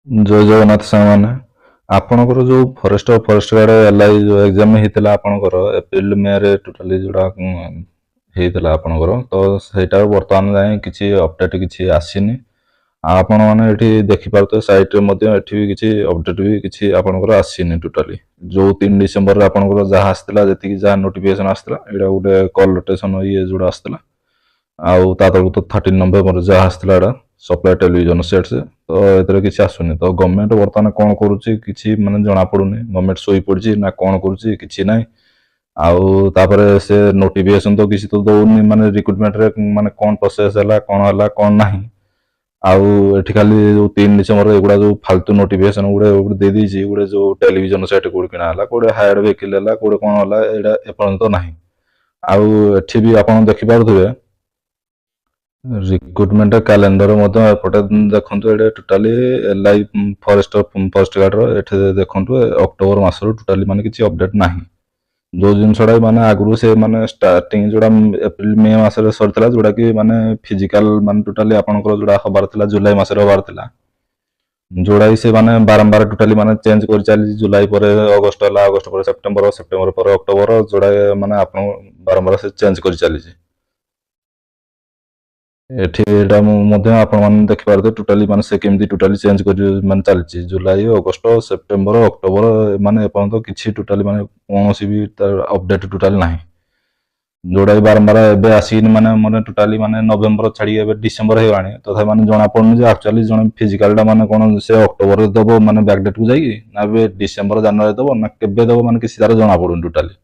ଜୟ ଜଗନ୍ନାଥ ସାଙ୍ଗମାନେ। ଆପଣଙ୍କର ଯେଉଁ ଫରେଷ୍ଟ ଗାର୍ଡ଼ LI ଯେଉଁ ଏକ୍ଜାମ୍ ହେଇଥିଲା ଆପଣଙ୍କର ଏପ୍ରିଲ ମେରେ ଟୋଟାଲି ଯେଉଁଟା ହେଇଥିଲା ଆପଣଙ୍କର, ତ ସେଇଟା ବର୍ତ୍ତମାନ ଯାଏଁ କିଛି ଅପଡ଼େଟ୍ କିଛି ଆସିନି। ଆଉ ଆପଣମାନେ ଏଠି ଦେଖିପାରୁଥିବେ ସାଇଟ୍ରେ ମଧ୍ୟ ଏଠି ବି କିଛି ଅପଡ଼େଟ୍ ବି କିଛି ଆପଣଙ୍କର ଆସିନି ଟୋଟାଲି। ଯେଉଁ 3 ଡିସେମ୍ବରରେ ଆପଣଙ୍କର ଯାହା ଆସିଥିଲା, ଯେତିକି ଯାହା ନୋଟିଫିକେସନ୍ ଆସିଥିଲା, ଏଇଟା ଗୋଟେ କଲ୍ ରୋଟେସନ୍ ଯେଉଁଟା ଆସିଥିଲା। ଆଉ ତା ତଳକୁ ତ 13 ନଭେମ୍ବର ଯାହା ଆସିଥିଲା ଏଇଟା ସପ୍ଲାଏ ଟେଲିଭିଜନ ସେଟ୍ସ, ତ ଏଥିରେ କିଛି ଆସୁନି। ତ ଗଭର୍ଣ୍ଣମେଣ୍ଟ ବର୍ତ୍ତମାନ କ'ଣ କରୁଛି କିଛି ମାନେ ଜଣାପଡ଼ୁନି। ଗଭର୍ଣ୍ଣମେଣ୍ଟ ଶୋଇପଡ଼ିଛି ନା କ'ଣ କରୁଛି କିଛି ନାହିଁ। ଆଉ ତାପରେ ସେ ନୋଟିଫିକେସନ୍ ତ କିଛି ତ ଦେଉନି, ମାନେ ରିକ୍ରୁଟମେଣ୍ଟରେ ମାନେ କ'ଣ ପ୍ରୋସେସ୍ ହେଲା କ'ଣ ନାହିଁ। ଆଉ ଏଠି ଖାଲି ଯେଉଁ 3 ଡିସେମ୍ବର ଏଗୁଡ଼ା ଯେଉଁ ଫାଲତୁ ନୋଟିଫିକେସନ୍ ଗୋଟେ ଦେଇଦେଇଛି, ଗୋଟେ ଯେଉଁ ଟେଲିଭିଜନ ସେଟ୍ କେଉଁଠି କିଣା ହେଲା, କେଉଁଠି ହାୟାର୍ଡ ଭେହିକିଲ୍ ହେଲା, କେଉଁଠି କ'ଣ ହେଲା, ଏଇଟା ଏପର୍ଯ୍ୟନ୍ତ ନାହିଁ। ଆଉ ଏଠି ବି ଆପଣ ଦେଖିପାରୁଥିବେ ରିକ୍ରୁଟମେଣ୍ଟ କ୍ୟାଲେଣ୍ଡର ମଧ୍ୟ ଏପଟେ ଦେଖନ୍ତୁ, ଏଇଟା ଟୋଟାଲି LI ଫରେଷ୍ଟ ଗାର୍ଡ଼ର ଏଠି ଦେଖନ୍ତୁ ଅକ୍ଟୋବର ମାସରୁ ଟୋଟାଲି ମାନେ କିଛି ଅପଡ଼େଟ୍ ନାହିଁ। ଯେଉଁ ଜିନିଷଟା ମାନେ ଆଗରୁ ସେ ମାନେ ଷ୍ଟାର୍ଟିଂ ଯେଉଁଟା ଏପ୍ରିଲ ମେ ମାସରେ ସରିଥିଲା, ଯେଉଁଟାକି ମାନେ ଫିଜିକାଲ ମାନେ ଟୋଟାଲି ଆପଣଙ୍କର ଯେଉଁଟା ହେବାର ଥିଲା ଜୁଲାଇ ମାସରେ ହେବାର ଥିଲା, ଯେଉଁଟାକି ସେ ମାନେ ବାରମ୍ବାର ଟୋଟାଲି ମାନେ ଚେଞ୍ଜ କରି ଚାଲିଛି। ଜୁଲାଇ ପରେ ଅଗଷ୍ଟ ହେଲା, ଅଗଷ୍ଟ ପରେ ସେପ୍ଟେମ୍ବର, ସେପ୍ଟେମ୍ବର ପରେ ଅକ୍ଟୋବର, ଯେଉଁଟା ମାନେ ଆପଣ ବାରମ୍ବାର ସେ ଚେଞ୍ଜ କରି ଚାଲିଛି। ଏଠି ଏଇଟା ମୁଁ ମଧ୍ୟ ଆପଣମାନେ ଦେଖିପାରୁଥିବେ ଟୋଟାଲି ମାନେ ସେ କେମିତି ଟୋଟାଲି ଚେଞ୍ଜ କରି ମାନେ ଚାଲିଛି। ଜୁଲାଇ, ଅଗଷ୍ଟ, ସେପ୍ଟେମ୍ବର, ଅକ୍ଟୋବର, ମାନେ ଏପର୍ଯ୍ୟନ୍ତ କିଛି ଟୋଟାଲି ମାନେ କୌଣସି ବି ତାର ଅପଡ଼େଟ୍ ଟୋଟାଲି ନାହିଁ। ଯେଉଁଟାକି ବାରମ୍ବାର ଏବେ ଆସିକିନି ମାନେ ଟୋଟାଲି ମାନେ ନଭେମ୍ବର ଛାଡ଼ିକି ଏବେ ଡିସେମ୍ବର ହେଇଗଲାଣି, ତଥାପି ମାନେ ଜଣାପଡ଼ୁନି ଯେ ଆକ୍ଚୁଆଲି ଜଣେ ଫିଜିକାଲଟା ମାନେ କ'ଣ ସେ ଅକ୍ଟୋବରରେ ଦେବ ମାନେ ବ୍ୟାକଡେଟ୍କୁ ଯାଇକି, ନା ଏବେ ଡିସେମ୍ବର ଜାନୁଆରୀ ଦେବ, ନା କେବେ ଦେବ, ମାନେ କିଛି ତାର ଜଣାପଡ଼ୁନି ଟୋଟାଲି।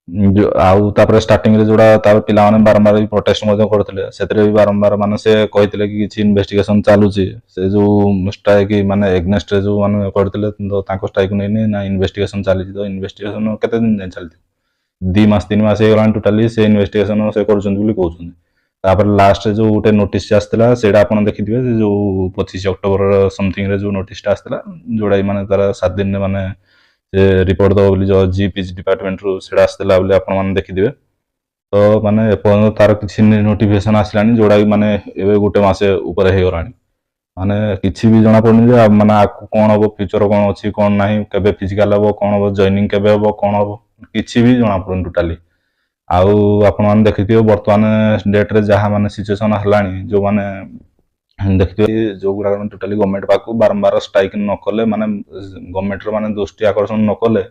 ଆଉ ତାପରେ ଷ୍ଟାର୍ଟିଂରେ ଯେଉଁଟା ତାର ପିଲାମାନେ ବାରମ୍ବାର ବି ପ୍ରୋଟେଷ୍ଟ ମଧ୍ୟ କରୁଥିଲେ, ସେଥିରେ ବି ବାରମ୍ବାର ମାନେ ସେ କହିଥିଲେ କି କିଛି ଇନଭେଷ୍ଟିଗେସନ୍ ଚାଲୁଛି। ସେ ଯେଉଁ ଷ୍ଟ୍ରାଇକ୍ ମାନେ ଏଗନେଷ୍ଟରେ ଯେଉଁ ମାନେ କରିଥିଲେ, ତ ତାଙ୍କ ଷ୍ଟ୍ରାଇକ୍ ନେଇନି ନା ଇନଭେଷ୍ଟିଗେସନ୍ ଚାଲିଛି। ତ ଇନଭେଷ୍ଟିଗେସନ୍ କେତେ ଦିନ ଯାଏଁ ଚାଲିଥିବ? 2 ମାସ 3 ମାସ ହେଇଗଲାଣି ଟୋଟାଲି ସେ ଇନଭେଷ୍ଟିଗେସନ୍ ସେ କରୁଛନ୍ତି ବୋଲି କହୁଛନ୍ତି। ତାପରେ ଲାଷ୍ଟରେ ଯେଉଁ ଗୋଟେ ନୋଟିସ୍ ଆସିଥିଲା, ସେଇଟା ଆପଣ ଦେଖିଥିବେ, ଯେଉଁ 25 ଅକ୍ଟୋବର ସମଥିଙ୍ଗରେ ଯେଉଁ ନୋଟିସ୍ଟା ଆସିଥିଲା, ଯେଉଁଟାକି ମାନେ ତାର 7 ଦିନରେ ମାନେ ସେ ରିପୋର୍ଟ ଦେବ ବୋଲି GPG ଡିପାର୍ଟମେଣ୍ଟରୁ ସେଇଟା ଆସିଥିଲା ବୋଲି ଆପଣମାନେ ଦେଖିଥିବେ। ତ ମାନେ ଏପର୍ଯ୍ୟନ୍ତ ତାର କିଛି ନୋଟିଫିକେସନ୍ ଆସିଲାଣି, ଯେଉଁଟାକି ମାନେ ଏବେ ଗୋଟେ ମାସ ଉପରେ ହେଇଗଲାଣି। ମାନେ କିଛି ବି ଜଣାପଡ଼ୁନି ଯେ ମାନେ ଆଗକୁ କ'ଣ ହେବ, ଫ୍ୟୁଚର କ'ଣ ଅଛି କ'ଣ ନାହିଁ, କେବେ ଫିଜିକାଲ ହେବ, କ'ଣ ହେବ, ଜଏନିଂ କେବେ ହେବ, କ'ଣ ହେବ, କିଛି ବି ଜଣାପଡ଼ୁନି ଟୋଟାଲି। ଆଉ ଆପଣମାନେ ଦେଖିଥିବେ ବର୍ତ୍ତମାନ ଡେଟ୍ରେ ଯାହା ମାନେ ସିଚୁଏସନ୍ ହେଲାଣି, ଯେଉଁମାନେ ଦେଖିଥିବେ ଯେଉଁଗୁଡ଼ାକ ଟୋଟାଲି ଗଭର୍ଣ୍ଣମେଣ୍ଟ ପାଖକୁ ବାରମ୍ବାର ଷ୍ଟ୍ରାଇକ୍ ନ କଲେ, ମାନେ ଗଭର୍ଣ୍ଣମେଣ୍ଟର ମାନେ ଦୃଷ୍ଟି ଆକର୍ଷଣ ନ କଲେ,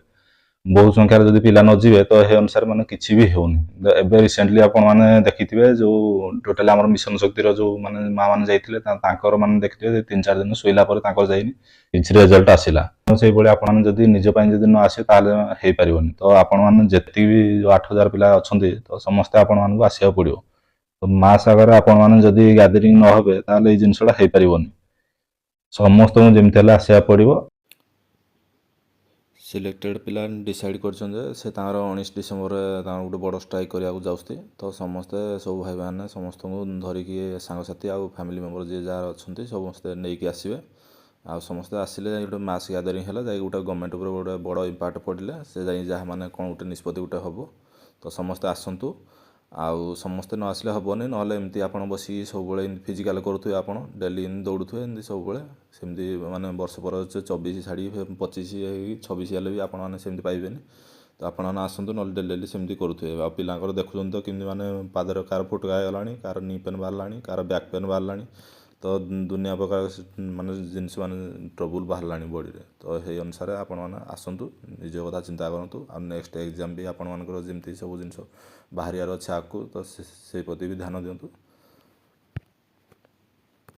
ବହୁ ସଂଖ୍ୟାରେ ଯଦି ପିଲା ନ ଯିବେ, ତ ସେ ଅନୁସାରେ ମାନେ କିଛି ବି ହେଉନି। ଏବେ ରିସେଣ୍ଟଲି ଆପଣମାନେ ଦେଖିଥିବେ ଯେଉଁ ଟୋଟାଲି ଆମର ମିଶନ ଶକ୍ତିର ଯେଉଁ ମାନେ ମାଆ ମାନେ ଯାଇଥିଲେ, ତାଙ୍କର ମାନେ ଦେଖିଥିବେ 3-4 ଦିନ ଶୋଇଲା ପରେ ତାଙ୍କର ଯାଇନି କିଛି ରେଜଲ୍ଟ ଆସିଲା। ସେଇଭଳି ଆପଣମାନେ ଯଦି ନିଜ ପାଇଁ ଯଦି ନ ଆସିବେ ତାହେଲେ ହେଇପାରିବନି। ତ ଆପଣମାନେ ଯେତିକି ବି 8,000 ପିଲା ଅଛନ୍ତି, ତ ସମସ୍ତେ ଆପଣମାନଙ୍କୁ ଆସିବାକୁ ପଡ଼ିବ। ତ ମାସ୍ ଆଗରେ ଆପଣମାନେ ଯଦି ଗ୍ୟାଦରିଂ ନ ହେବେ, ତାହେଲେ ଏଇ ଜିନିଷଟା ହେଇପାରିବନି। ସମସ୍ତଙ୍କୁ ଯେମିତି ହେଲେ ଆସିବାକୁ ପଡ଼ିବ। ସିଲେକ୍ଟେଡ଼ ପିଲା ଡିସାଇଡ଼ କରିଛନ୍ତି ଯେ ସେ ତାଙ୍କର 19 ଡିସେମ୍ବରରେ ତାଙ୍କର ଗୋଟେ ବଡ଼ ଷ୍ଟ୍ରାଇକ୍ କରିବାକୁ ଯାଉଛନ୍ତି। ତ ସମସ୍ତେ ସବୁ ଭାଇମାନେ ସମସ୍ତଙ୍କୁ ଧରିକି ସାଙ୍ଗସାଥି ଆଉ ଫ୍ୟାମିଲି ମେମ୍ବର ଯିଏ ଯାହାର ଅଛନ୍ତି ସମସ୍ତେ ନେଇକି ଆସିବେ। ଆଉ ସମସ୍ତେ ଆସିଲେ ଯାଇ ଗୋଟେ ମାସ୍ ଗ୍ୟାଦରିଂ ହେଲା, ଯାଇକି ଗୋଟେ ଗଭର୍ଣ୍ଣମେଣ୍ଟ ଉପରେ ଗୋଟେ ବଡ଼ ଇମ୍ପାକ୍ଟ ପଡ଼ିଲେ, ସେ ଯାଇ ଯାହା ମାନେ କ'ଣ ଗୋଟେ ନିଷ୍ପତ୍ତି ଗୋଟେ ହେବ। ତ ସମସ୍ତେ ଆସନ୍ତୁ। ଆଉ ସମସ୍ତେ ନ ଆସିଲେ ହେବନି, ନହେଲେ ଏମିତି ଆପଣ ବସିକି ସବୁବେଳେ ଏମିତି ଫିଜିକାଲ୍ କରୁଥିବେ, ଆପଣ ଡେଲି ଏମିତି ଦୌଡ଼ୁଥିବେ, ଏମିତି ସବୁବେଳେ ସେମିତି ମାନେ ବର୍ଷ ପରେ 24 ଛାଡ଼ିକି 25 ହେଇକି 26 ହେଲେ ବି ଆପଣମାନେ ସେମିତି ପାଇବେନି। ତ ଆପଣମାନେ ଆସନ୍ତୁ, ନହେଲେ ଡେଲି ସେମିତି କରୁଥିବେ। ଆଉ ପିଲାଙ୍କର ଦେଖୁଛନ୍ତି ତ କେମିତି ମାନେ ପାଦରେ କାହାର ଫୁଟକା ହେଇଗଲାଣି, କାହାର ନି ପେନ୍ ବାହାରିଲାଣି, କାହାର ବ୍ୟାକ୍ ପେନ୍ ବାହାରିଲାଣି। ତ ଦୁନିଆ ପ୍ରକାର ମାନେ ଜିନିଷ ମାନେ ଟ୍ରବୁଲ୍ ବାହାରିଲାଣି ବଡ଼ିରେ। ତ ସେଇ ଅନୁସାରେ ଆପଣମାନେ ଆସନ୍ତୁ, ନିଜ କଥା ଚିନ୍ତା କରନ୍ତୁ। ଆଉ ନେକ୍ସଟ ଏକ୍ଜାମ୍ ବି ଆପଣମାନଙ୍କର ଯେମିତି ସବୁ ଜିନିଷ ବାହାରିବାର ଅଛି ଆଗକୁ, ତ ସେଇ ପ୍ରତି ବି ଧ୍ୟାନ ଦିଅନ୍ତୁ।